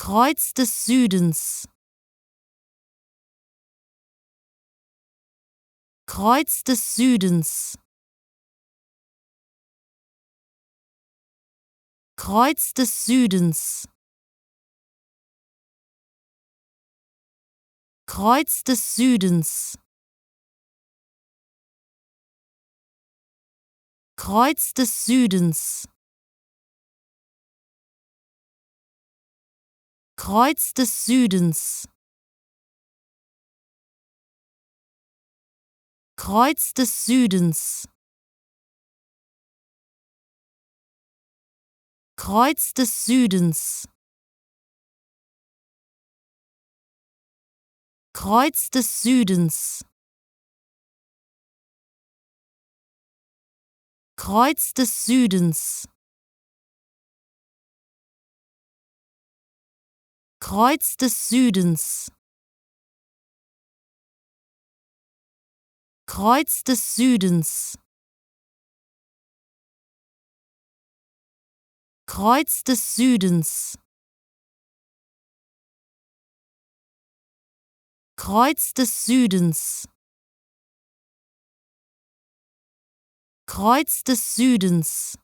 Kreuz des Südens. Kreuz des Südens. Kreuz des Südens. Kreuz des Südens. Kreuz des Südens. Kreuz des Südens. Kreuz des Südens. Kreuz des Südens. Kreuz des Südens. Kreuz des Südens. Kreuz des Südens. Kreuz des Südens. Kreuz des Südens. Kreuz des Südens. Kreuz des Südens.